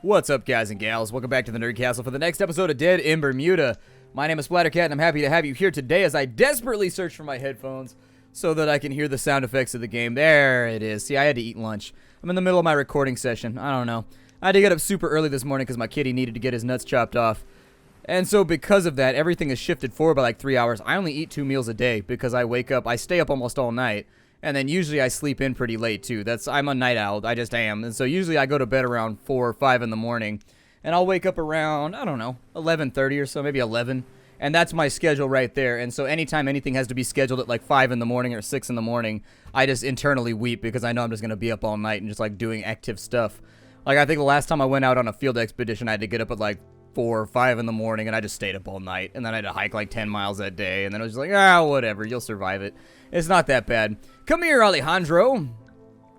What's up, guys and gals? Welcome back to the Nerd Castle for the next episode of Dead in Bermuda. My name is Splattercat, and I'm happy to have you here today as I desperately search for my headphones so that I can hear the sound effects of the game. There it is. See, I had to eat lunch. I'm in the middle of my recording session. I don't know. I had to get up super early this morning because my kitty needed to get his nuts chopped off. And so because of that, everything is shifted forward by like 3 hours. I only eat 2 meals a day because I wake up, I stay up almost all night. And then usually I sleep in pretty late too. I'm a night owl. I just am. And so usually I go to bed around 4 or 5 in the morning. And I'll wake up around, I don't know, 11:30 or so, maybe 11. And that's my schedule right there. And so anytime anything has to be scheduled at like 5 in the morning or 6 in the morning, I just internally weep because I know I'm just going to be up all night and just like doing active stuff. Like I think the last time I went out on a field expedition, I had to get up at like 4 or 5 in the morning, and I just stayed up all night. And then I had to hike like 10 miles that day. And then I was just like, whatever, you'll survive it. It's not that bad. Come here, Alejandro.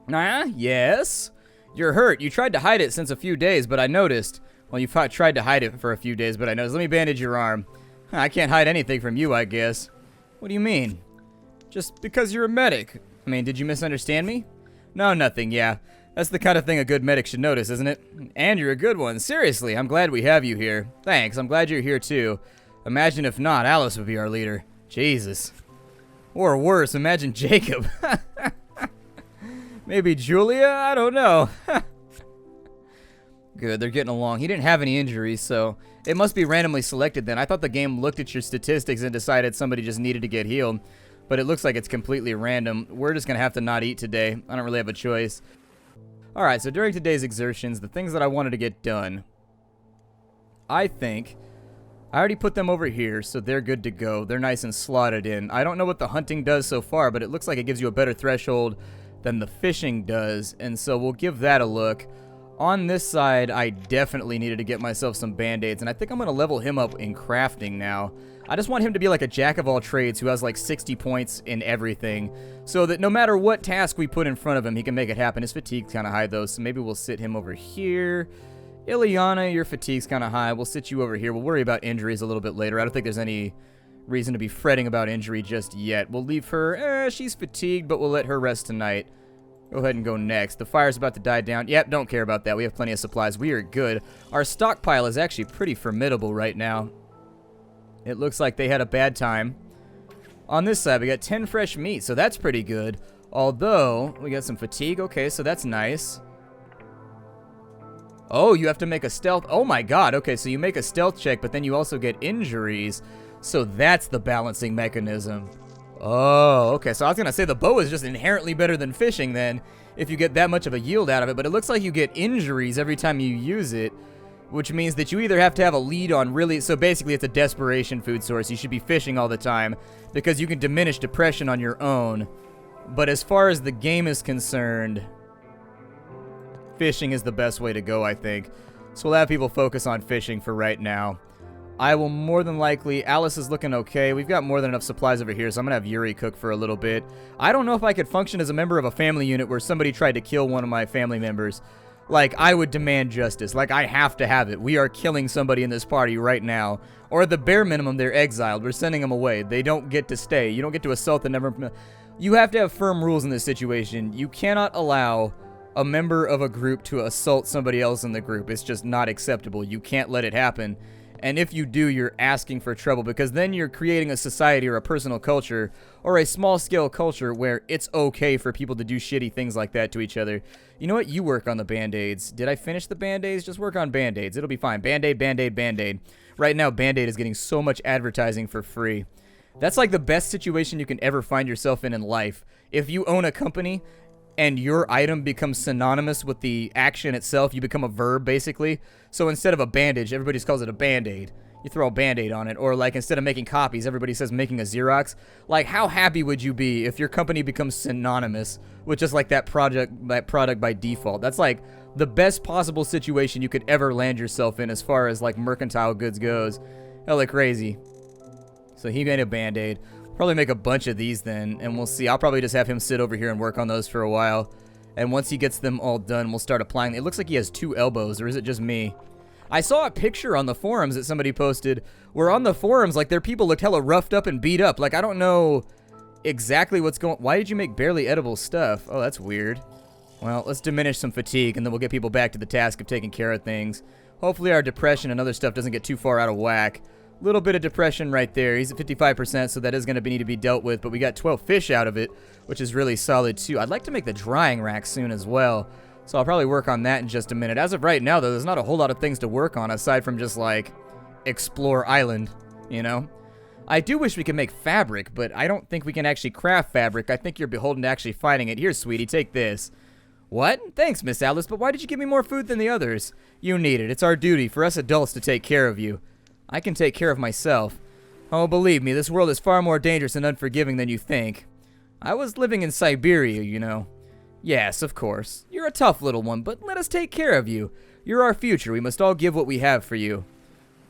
Yes? You're hurt. You tried to hide it since a few days, but I noticed. Well, you tried to hide it for a few days, but I noticed. Let me bandage your arm. I can't hide anything from you, I guess. What do you mean? Just because you're a medic. I mean, did you misunderstand me? No, nothing, yeah. That's the kind of thing a good medic should notice, isn't it? And you're a good one. Seriously, I'm glad we have you here. Thanks, I'm glad you're here too. Imagine if not, Alice would be our leader. Jesus. Or worse, imagine Jacob. Maybe Julia? I don't know. Good, they're getting along. He didn't have any injuries, so it must be randomly selected then. I thought the game looked at your statistics and decided somebody just needed to get healed. But it looks like it's completely random. We're just going to have to not eat today. I don't really have a choice. Alright, so during today's exertions, the things that I wanted to get done, I think I already put them over here, so they're good to go. They're nice and slotted in. I don't know what the hunting does so far, but it looks like it gives you a better threshold than the fishing does, and so we'll give that a look. On this side, I definitely needed to get myself some band-aids, and I think I'm going to level him up in crafting now. I just want him to be like a jack-of-all-trades who has like 60 points in everything, so that no matter what task we put in front of him, he can make it happen. His fatigue's kind of high, though, so maybe we'll sit him over here. Ileana, your fatigue's kind of high. We'll sit you over here. We'll worry about injuries a little bit later. I don't think there's any reason to be fretting about injury just yet. We'll leave her. She's fatigued, but we'll let her rest tonight. Go ahead and go next. The fire's about to die down. Yep, don't care about that. We have plenty of supplies. We are good. Our stockpile is actually pretty formidable right now. It looks like they had a bad time. On this side, we got 10 fresh meat, so that's pretty good. Although, we got some fatigue. Okay, so that's nice. Oh, you have to make a stealth. Oh my god. Okay, so you make a stealth check, but then you also get injuries. So that's the balancing mechanism. Oh, okay. So I was going to say the bow is just inherently better than fishing then, if you get that much of a yield out of it. But it looks like you get injuries every time you use it, which means that you either have to have a lead on really... So basically it's a desperation food source. You should be fishing all the time because you can diminish depression on your own. But as far as the game is concerned, fishing is the best way to go, I think. So we'll have people focus on fishing for right now. I will more than likely... Alice is looking okay. We've got more than enough supplies over here, so I'm going to have Yuri cook for a little bit. I don't know if I could function as a member of a family unit where somebody tried to kill one of my family members. Like, I would demand justice. Like, I have to have it. We are killing somebody in this party right now. Or at the bare minimum, they're exiled. We're sending them away. They don't get to stay. You don't get to assault the never... You have to have firm rules in this situation. You cannot allow a member of a group to assault somebody else in the group. It's just not acceptable. You can't let it happen. And if you do, you're asking for trouble, because then you're creating a society or a personal culture or a small-scale culture where it's okay for people to do shitty things like that to each other. You know what? You work on the Band-Aids. Did I finish the Band-Aids? Just work on Band-Aids. It'll be fine. Band-Aid, Band-Aid, Band-Aid. Right now, Band-Aid is getting so much advertising for free. That's like the best situation you can ever find yourself in life. If you own a company and your item becomes synonymous with the action itself, you become a verb, basically. So instead of a bandage, everybody just calls it a Band-Aid. You throw a Band-Aid on it. Or like instead of making copies, everybody says making a Xerox. Like, how happy would you be if your company becomes synonymous with just like that product by default? That's like the best possible situation you could ever land yourself in as far as like mercantile goods goes. Hella crazy. So he made a Band-Aid. Probably make a bunch of these then, and we'll see. I'll probably just have him sit over here and work on those for a while. And once he gets them all done, we'll start applying. It looks like he has 2 elbows, or is it just me? I saw a picture on the forums that somebody posted where on the forums, like, their people looked hella roughed up and beat up. Like, I don't know exactly what's going... Why did you make barely edible stuff? Oh, that's weird. Well, let's diminish some fatigue, and then we'll get people back to the task of taking care of things. Hopefully our depression and other stuff doesn't get too far out of whack. Little bit of depression right there. He's at 55%, so that is going to need to be dealt with, but we got 12 fish out of it, which is really solid too. I'd like to make the drying rack soon as well, so I'll probably work on that in just a minute. As of right now, though, there's not a whole lot of things to work on aside from just, like, explore island, you know? I do wish we could make fabric, but I don't think we can actually craft fabric. I think you're beholden to actually finding it. Here, sweetie, take this. What? Thanks, Miss Alice, but why did you give me more food than the others? You need it. It's our duty for us adults to take care of you. I can take care of myself. Oh, believe me, this world is far more dangerous and unforgiving than you think. I was living in Siberia, you know. Yes, of course. You're a tough little one, but let us take care of you. You're our future. We must all give what we have for you.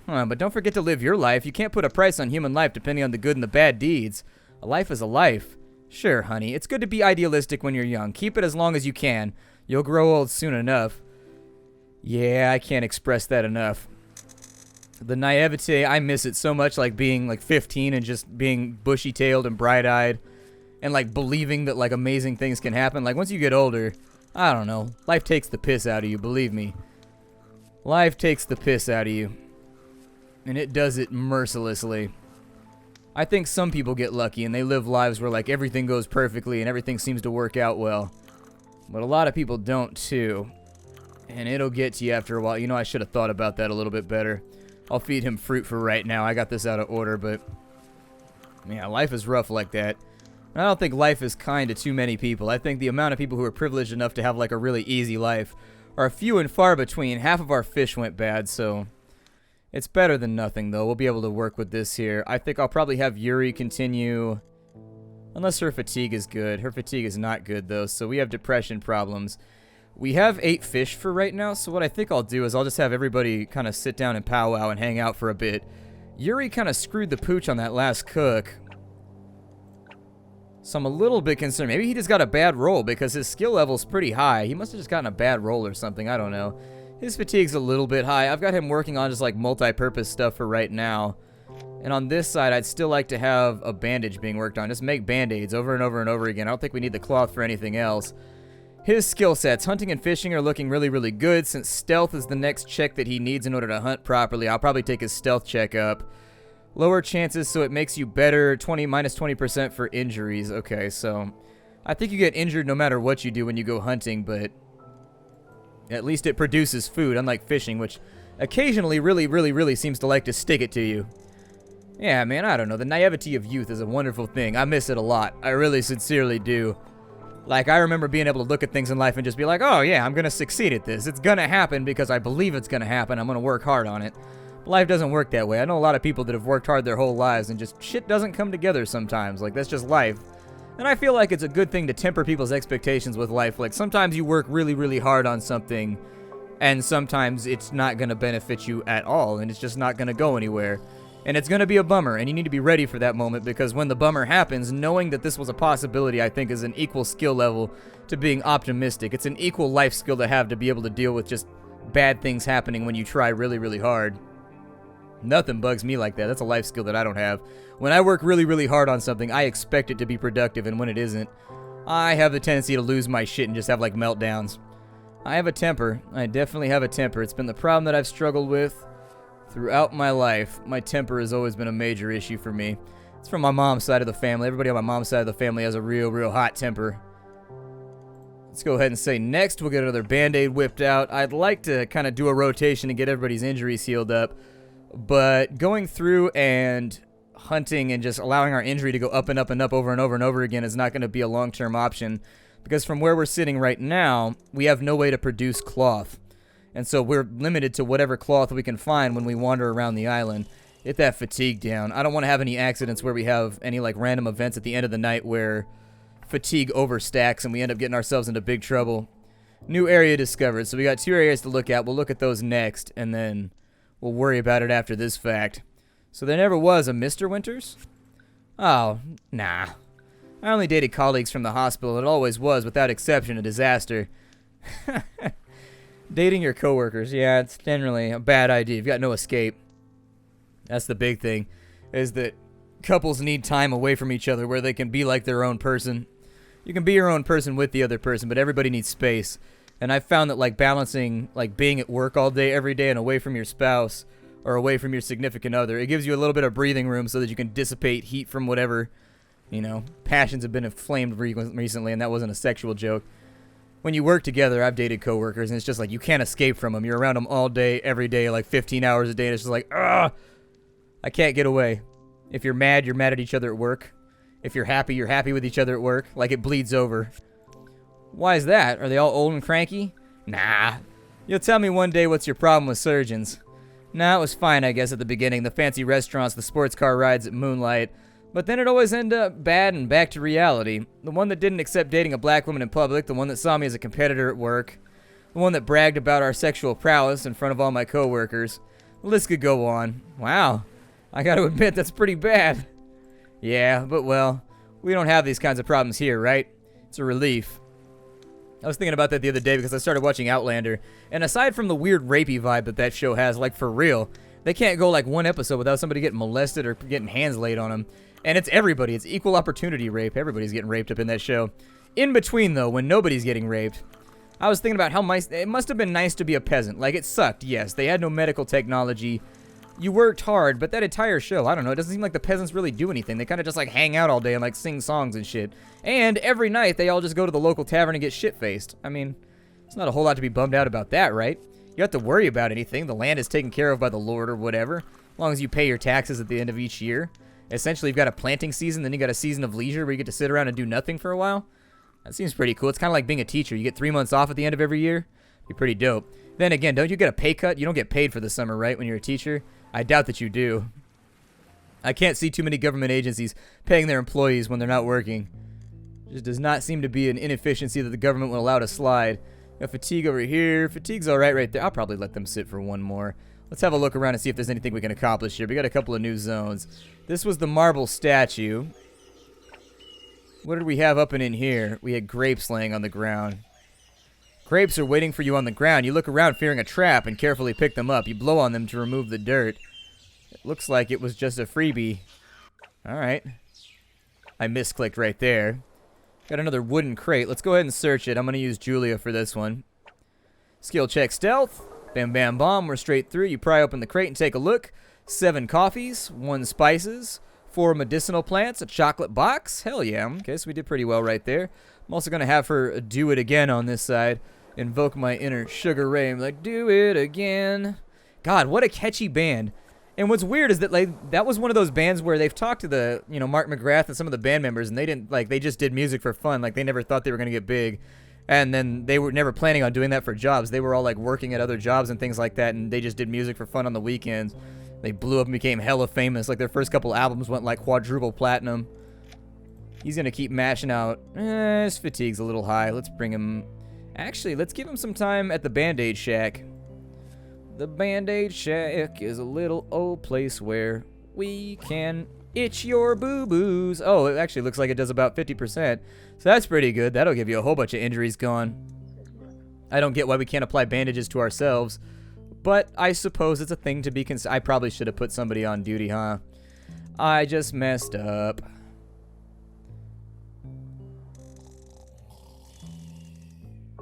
But don't forget to live your life. You can't put a price on human life depending on the good and the bad deeds. A life is a life. Sure, honey. It's good to be idealistic when you're young. Keep it as long as you can. You'll grow old soon enough. Yeah, I can't express that enough. The naivete, I miss it so much, like being like 15 and just being bushy-tailed and bright-eyed and like believing that like amazing things can happen. Like once you get older, I don't know, life takes the piss out of you, believe me. Life takes the piss out of you. And it does it mercilessly. I think some people get lucky and they live lives where like everything goes perfectly and everything seems to work out well. But a lot of people don't too. And it'll get to you after a while. You know, I should have thought about that a little bit better. I'll feed him fruit for right now. I got this out of order, but yeah, life is rough like that. And I don't think life is kind to too many people. I think the amount of people who are privileged enough to have like a really easy life are few and far between. Half of our fish went bad, so it's better than nothing, though. We'll be able to work with this here. I think I'll probably have Yuri continue, unless her fatigue is good. Her fatigue is not good, though, so we have depression problems. We have 8 fish for right now, so what I think I'll do is I'll just have everybody kind of sit down and powwow and hang out for a bit. Yuri kind of screwed the pooch on that last cook, so I'm a little bit concerned. Maybe he just got a bad roll because his skill level's pretty high. He must have just gotten a bad roll or something. I don't know. His fatigue's a little bit high. I've got him working on just like multi-purpose stuff for right now. And on this side, I'd still like to have a bandage being worked on. Just make band-aids over and over and over again. I don't think we need the cloth for anything else. His skill sets, hunting and fishing, are looking really, really good. Since stealth is the next check that he needs in order to hunt properly, I'll probably take his stealth check up. Lower chances, so it makes you better. Minus 20% for injuries. Okay, so I think you get injured no matter what you do when you go hunting, but at least it produces food, unlike fishing, which occasionally really seems to like to stick it to you. Yeah, man, I don't know. The naivety of youth is a wonderful thing. I miss it a lot. I really sincerely do. Like, I remember being able to look at things in life and just be like, oh, yeah, I'm going to succeed at this. It's going to happen because I believe it's going to happen. I'm going to work hard on it. But life doesn't work that way. I know a lot of people that have worked hard their whole lives and just shit doesn't come together sometimes. Like, that's just life. And I feel like it's a good thing to temper people's expectations with life. Like, sometimes you work really hard on something, and sometimes it's not going to benefit you at all, and it's just not going to go anywhere. And it's going to be a bummer, and you need to be ready for that moment, because when the bummer happens, knowing that this was a possibility, I think, is an equal skill level to being optimistic. It's an equal life skill to have to be able to deal with just bad things happening when you try really hard. Nothing bugs me like that. That's a life skill that I don't have. When I work really hard on something, I expect it to be productive, and when it isn't, I have the tendency to lose my shit and just have, like, meltdowns. I have a temper. I definitely have a temper. It's been the problem that I've struggled with throughout my life. My temper has always been a major issue for me. It's from my mom's side of the family. Everybody on my mom's side of the family has a real hot temper. Let's go ahead and say next we'll get another band-aid whipped out. I'd like to kind of do a rotation and get everybody's injuries healed up, but going through and hunting and just allowing our injury to go up and up and up over and over and over again is not going to be a long-term option, because from where we're sitting right now, we have no way to produce cloth. And so we're limited to whatever cloth we can find when we wander around the island. Get that fatigue down. I don't want to have any accidents where we have any like random events at the end of the night where fatigue overstacks and we end up getting ourselves into big trouble. New area discovered. So we got 2 areas to look at. We'll look at those next, and then we'll worry about it after this fact. So there never was a Mr. Winters? Oh, nah. I only dated colleagues from the hospital. It always was, without exception, a disaster. Dating your coworkers, yeah, it's generally a bad idea. You've got no escape. That's the big thing, is that couples need time away from each other where they can be like their own person. You can be your own person with the other person, but everybody needs space. And I've found that, like, balancing, like, being at work all day, every day, and away from your spouse or away from your significant other, it gives you a little bit of breathing room so that you can dissipate heat from whatever, you know, passions have been inflamed recently, and that wasn't a sexual joke. When you work together, I've dated coworkers, and it's just like you can't escape from them. You're around them all day, every day, like 15 hours a day, and it's just like, ugh, I can't get away. If you're mad at each other at work. If you're happy with each other at work. Like, it bleeds over. Why is that? Are they all old and cranky? Nah. You'll tell me one day what's your problem with surgeons. Nah, it was fine, I guess, at the beginning. The fancy restaurants, the sports car rides at Moonlight. But then it always ended up bad and back to reality. The one that didn't accept dating a black woman in public. The one that saw me as a competitor at work. The one that bragged about our sexual prowess in front of all my coworkers. The list could go on. Wow. I gotta admit, that's pretty bad. Yeah, but well, we don't have these kinds of problems here, right? It's a relief. I was thinking about that the other day because I started watching Outlander, and aside from the weird rapey vibe that show has, like, for real, they can't go like one episode without somebody getting molested or getting hands laid on them. And it's everybody. It's equal opportunity rape. Everybody's getting raped up in that show. In between, though, when nobody's getting raped, I was thinking about how nice it must have been nice to be a peasant. Like, it sucked, yes. They had no medical technology. You worked hard, but that entire show, I don't know, it doesn't seem like the peasants really do anything. They kind of just, like, hang out all day and, like, sing songs and shit. And every night, they all just go to the local tavern and get shit-faced. I mean, it's not a whole lot to be bummed out about that, right? You don't have to worry about anything. The land is taken care of by the Lord or whatever, as long as you pay your taxes at the end of each year. Essentially, you've got a planting season, then you got a season of leisure where you get to sit around and do nothing for a while. That seems pretty cool. It's kind of like being a teacher. You get 3 months off at the end of every year. Be pretty dope. Then again, don't you get a pay cut? You don't get paid for the summer, right, when you're a teacher? I doubt that you do. I can't see too many government agencies paying their employees when they're not working. It just does not seem to be an inefficiency that the government will allow to slide. Got fatigue over here. Fatigue's all right there. I'll probably let them sit for one more. Let's have a look around and see if there's anything we can accomplish here. We got a couple of new zones. This was the marble statue. What did we have up and in here? We had grapes laying on the ground. Grapes are waiting for you on the ground. You look around fearing a trap and carefully pick them up. You blow on them to remove the dirt. It looks like it was just a freebie. Alright. I misclicked right there. Got another wooden crate. Let's go ahead and search it. I'm going to use Julia for this one. Skill check stealth. Bam, bam, bomb. We're straight through. You pry open the crate and take a look. 7 coffees, 1 spices, 4 medicinal plants, a chocolate box. Hell yeah. Okay, so we did pretty well right there. I'm also going to have her do it again on this side. Invoke my inner Sugar Ray. I'm like, do it again. God, what a catchy band. And what's weird is that, like, that was one of those bands where they've talked to the, you know, Mark McGrath and some of the band members, and they didn't, like, they just did music for fun. Like, they never thought they were going to get big. And then they were never planning on doing that for jobs. They were all, like, working at other jobs and things like that, and they just did music for fun on the weekends. They blew up and became hella famous. Like, their first couple albums went, like, quadruple platinum. He's going to keep mashing out. His fatigue's a little high. Let's bring him... Actually, let's give him some time at the Band-Aid Shack. The Band-Aid Shack is a little old place where we can itch your boo-boos. Oh, it actually looks like it does about 50%. So that's pretty good. That'll give you a whole bunch of injuries gone. I don't get why we can't apply bandages to ourselves. But I suppose it's a thing to be considered. I probably should have put somebody on duty, huh? I just messed up.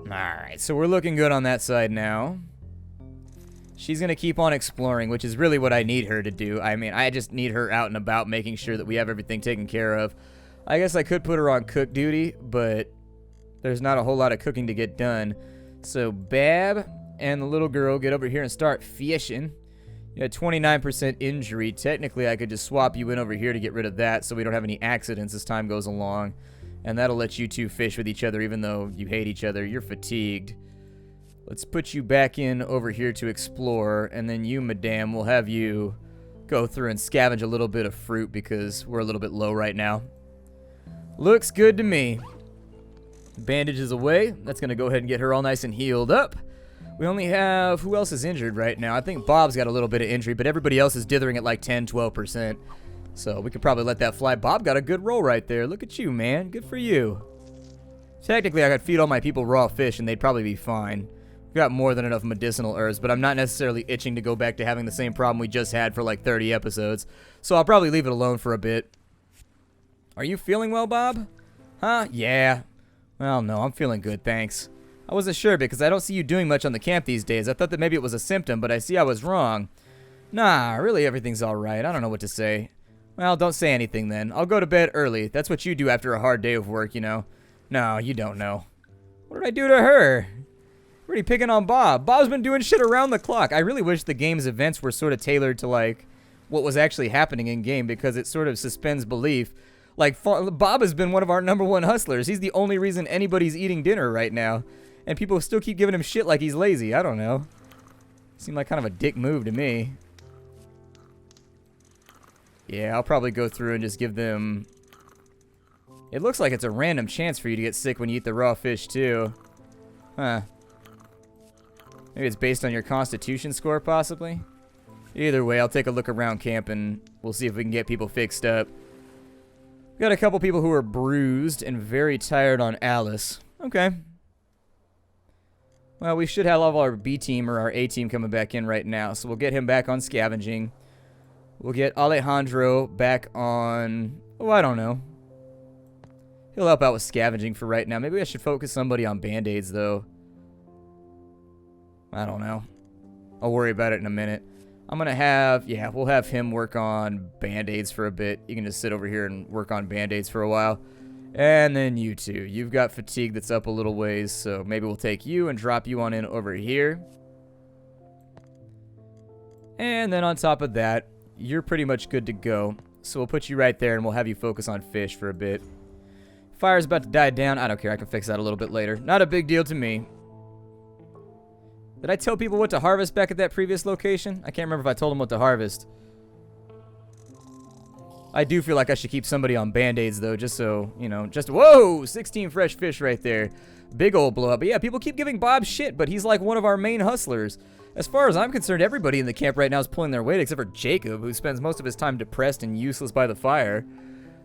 Alright, so we're looking good on that side now. She's going to keep on exploring, which is really what I need her to do. I mean, I just need her out and about making sure that we have everything taken care of. I guess I could put her on cook duty, but there's not a whole lot of cooking to get done. So, Bab and the little girl get over here and start fishing. You had 29% injury. Technically, I could just swap you in over here to get rid of that so we don't have any accidents as time goes along. And that'll let you two fish with each other even though you hate each other. You're fatigued. Let's put you back in over here to explore. And then you, madame, we'll have you go through and scavenge a little bit of fruit because we're a little bit low right now. Looks good to me. Bandage is away. That's going to go ahead and get her all nice and healed up. We only have... Who else is injured right now? I think Bob's got a little bit of injury, but everybody else is dithering at like 10, 12%. So we could probably let that fly. Bob got a good roll right there. Look at you, man. Good for you. Technically, I could feed all my people raw fish, and they'd probably be fine. We've got more than enough medicinal herbs, but I'm not necessarily itching to go back to having the same problem we just had for like 30 episodes. So I'll probably leave it alone for a bit. Are you feeling well, Bob? Huh? Yeah. Well, no, I'm feeling good, thanks. I wasn't sure because I don't see you doing much on the camp these days. I thought that maybe it was a symptom, but I see I was wrong. Nah, really everything's alright. I don't know what to say. Well, don't say anything then. I'll go to bed early. That's what you do after a hard day of work, you know. No, you don't know. What did I do to her? Really picking on Bob. Bob's been doing shit around the clock. I really wish the game's events were sort of tailored to, like, what was actually happening in game because it sort of suspends belief. Like, Bob has been one of our #1 hustlers. He's the only reason anybody's eating dinner right now. And people still keep giving him shit like he's lazy. I don't know. Seemed like kind of a dick move to me. Yeah, I'll probably go through and just give them... It looks like it's a random chance for you to get sick when you eat the raw fish, too. Huh. Maybe it's based on your constitution score, possibly? Either way, I'll take a look around camp and we'll see if we can get people fixed up. We got a couple people who are bruised and very tired on Alice. Okay. Well, we should have all of our B team or our A team coming back in right now, so we'll get him back on scavenging. We'll get Alejandro back on... Oh, I don't know. He'll help out with scavenging for right now. Maybe I should focus somebody on band-aids, though. I don't know. I'll worry about it in a minute. I'm going to have... Yeah, we'll have him work on band-aids for a bit. You can just sit over here and work on band-aids for a while. And then you two. You've got fatigue that's up a little ways, so maybe we'll take you and drop you on in over here. And then on top of that, you're pretty much good to go. So we'll put you right there and we'll have you focus on fish for a bit. Fire's about to die down. I don't care. I can fix that a little bit later. Not a big deal to me. Did I tell people what to harvest back at that previous location? I can't remember if I told them what to harvest. I do feel like I should keep somebody on band-aids, though, just so, you know, just... Whoa! 16 fresh fish right there. Big old blow up. But yeah, people keep giving Bob shit, but he's like one of our main hustlers. As far as I'm concerned, everybody in the camp right now is pulling their weight, except for Jacob, who spends most of his time depressed and useless by the fire.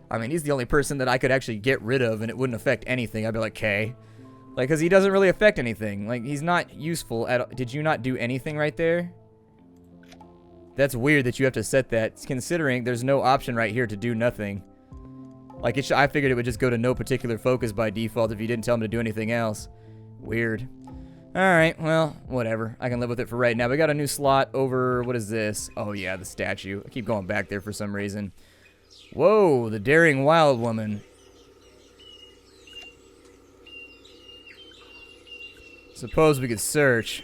I mean, he's the only person that I could actually get rid of, and it wouldn't affect anything. I'd be like, okay. Like, because he doesn't really affect anything. Like, he's not useful at all. Did you not do anything right there? That's weird that you have to set that, considering there's no option right here to do nothing. Like, I figured it would just go to no particular focus by default if you didn't tell him to do anything else. Weird. Alright, well, whatever. I can live with it for right now. We got a new slot over, what is this? Oh yeah, the statue. I keep going back there for some reason. Whoa, the daring wild woman. Suppose we could search.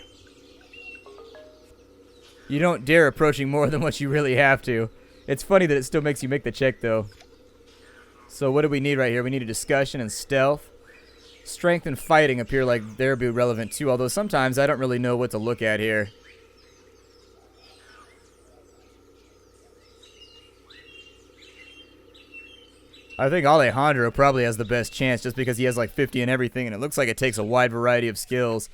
You don't dare approaching more than what you really have to. It's funny that it still makes you make the check, though. So what do we need right here? We need a discussion and stealth. Strength and fighting appear like they'll be relevant, too, although sometimes I don't really know what to look at here. I think Alejandro probably has the best chance just because he has like 50 in everything, and it looks like it takes a wide variety of skills.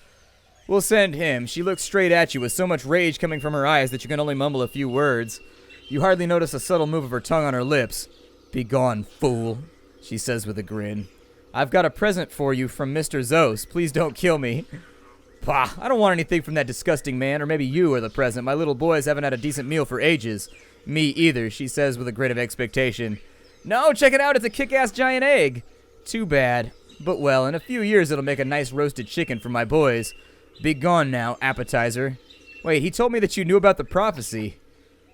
We'll send him. She looks straight at you with so much rage coming from her eyes that you can only mumble a few words. You hardly notice a subtle move of her tongue on her lips. "Begone, fool," she says with a grin. "I've got a present for you from Mr. Zos. Please don't kill me." Pah, I don't want anything from that disgusting man, or maybe you are the present. My little boys haven't had a decent meal for ages. Me either, she says with a grin of expectation. No, check it out, it's a kick-ass giant egg. Too bad. But well, in a few years it'll make a nice roasted chicken for my boys. Be gone now, appetizer. Wait, he told me that you knew about the prophecy.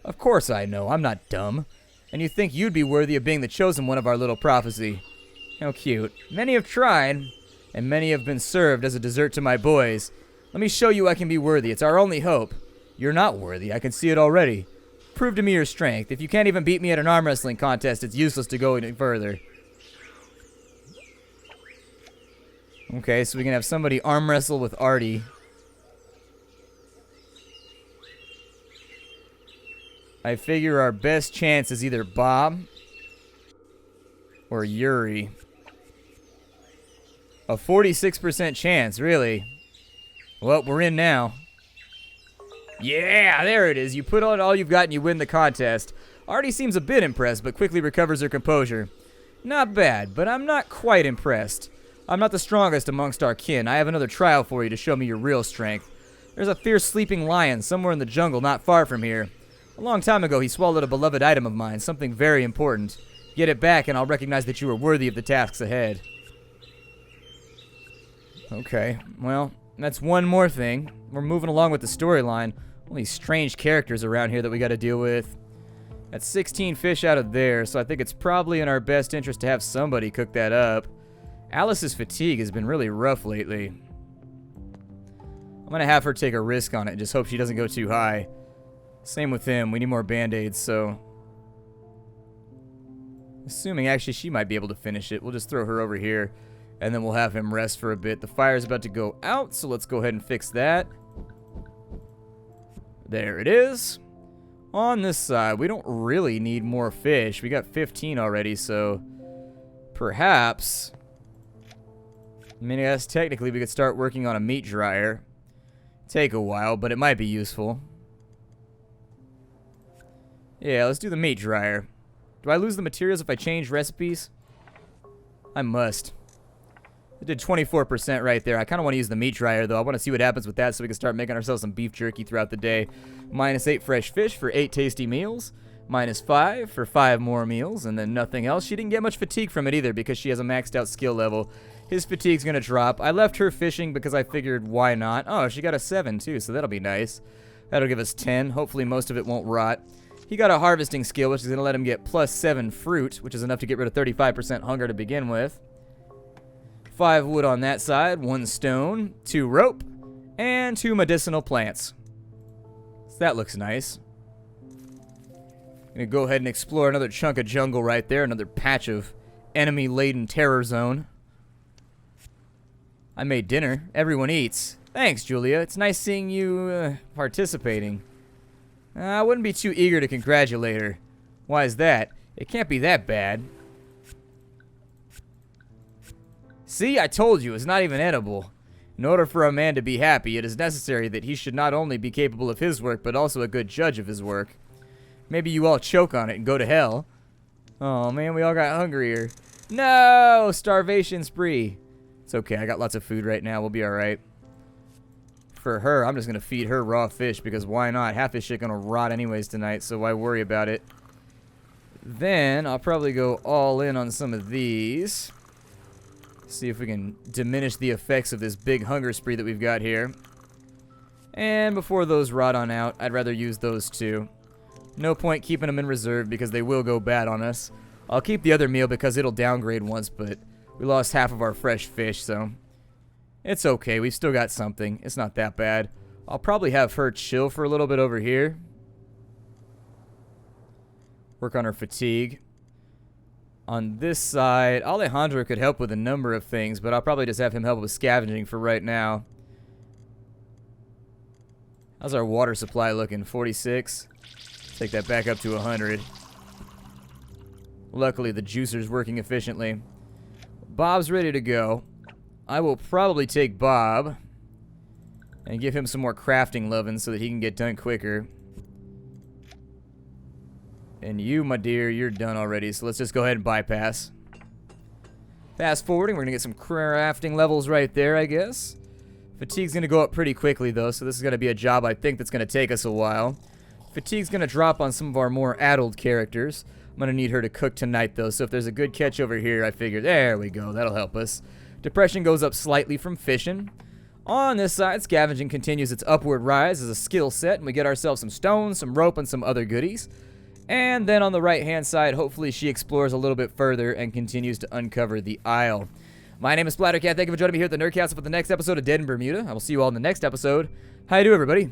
Of course I know, I'm not dumb. And you think you'd be worthy of being the chosen one of our little prophecy. How cute. Many have tried, and many have been served as a dessert to my boys. Let me show you I can be worthy, it's our only hope. You're not worthy, I can see it already. Prove to me your strength. If you can't even beat me at an arm wrestling contest, it's useless to go any further. Okay, so we can have somebody arm wrestle with Artie. I figure our best chance is either Bob or Yuri. A 46% chance, really. Well, we're in now. Yeah, there it is. You put on all you've got and you win the contest. Artie seems a bit impressed, but quickly recovers her composure. Not bad, but I'm not quite impressed. I'm not the strongest amongst our kin. I have another trial for you to show me your real strength. There's a fierce sleeping lion somewhere in the jungle not far from here. A long time ago, he swallowed a beloved item of mine, something very important. Get it back and I'll recognize that you are worthy of the tasks ahead. Okay, well, that's one more thing. We're moving along with the storyline. All these strange characters around here that we got to deal with. That's 16 fish out of there, so I think it's probably in our best interest to have somebody cook that up. Alice's fatigue has been really rough lately. I'm going to have her take a risk on it and just hope she doesn't go too high. Same with him. We need more band-aids, so... Assuming actually she might be able to finish it, we'll just throw her over here, and then we'll have him rest for a bit. The fire's about to go out, so let's go ahead and fix that. There it is. On this side, we don't really need more fish. We got 15 already, so perhaps... I mean, I guess technically we could start working on a meat dryer. Take a while, but it might be useful. Yeah, let's do the meat dryer. Do I lose the materials if I change recipes? I must. It did 24% right there. I kind of want to use the meat dryer, though. I want to see what happens with that so we can start making ourselves some beef jerky throughout the day. -8 fresh fish for 8 tasty meals. -5 for 5 more meals, and then nothing else. She didn't get much fatigue from it either because she has a maxed out skill level. His fatigue's going to drop. I left her fishing because I figured why not. Oh, she got a 7 too, so that'll be nice. That'll give us 10. Hopefully most of it won't rot. He got a harvesting skill, which is going to let him get +7 fruit, which is enough to get rid of 35% hunger to begin with. 5 wood on that side, 1 stone, 2 rope, and 2 medicinal plants. So that looks nice. Gonna go ahead and explore another chunk of jungle right there, another patch of enemy-laden terror zone. I made dinner. Everyone eats. Thanks, Julia. It's nice seeing you participating. I wouldn't be too eager to congratulate her. Why is that? It can't be that bad. See, I told you, it's not even edible. In order for a man to be happy, it is necessary that he should not only be capable of his work, but also a good judge of his work. Maybe you all choke on it and go to hell. Oh man, we all got hungrier. No! Starvation spree. It's okay, I got lots of food right now, we'll be alright. For her, I'm just gonna feed her raw fish, because why not? Half this shit gonna rot anyways tonight, so why worry about it? Then, I'll probably go all in on some of these. See if we can diminish the effects of this big hunger spree that we've got here. And before those rot on out, I'd rather use those two. No point keeping them in reserve because they will go bad on us. I'll keep the other meal because it'll downgrade once, but we lost half of our fresh fish, so it's okay. We've still got something. It's not that bad. I'll probably have her chill for a little bit over here. Work on her fatigue. On this side, Alejandro could help with a number of things, but I'll probably just have him help with scavenging for right now. How's our water supply looking? 46? Take that back up to 100. Luckily, the juicer's working efficiently. Bob's ready to go. I will probably take Bob and give him some more crafting loving so that he can get done quicker. And you, my dear, you're done already, so let's just go ahead and bypass. Fast forwarding, we're going to get some crafting levels right there, I guess. Fatigue's going to go up pretty quickly, though, so this is going to be a job I think that's going to take us a while. Fatigue's going to drop on some of our more addled characters. I'm going to need her to cook tonight, though, so if there's a good catch over here, I figure, there we go, that'll help us. Depression goes up slightly from fishing. On this side, scavenging continues its upward rise as a skill set, and we get ourselves some stones, some rope, and some other goodies. And then on the right-hand side, hopefully she explores a little bit further and continues to uncover the isle. My name is Splattercat. Thank you for joining me here at the Nerdcast for the next episode of Dead in Bermuda. I will see you all in the next episode. How you doing, everybody?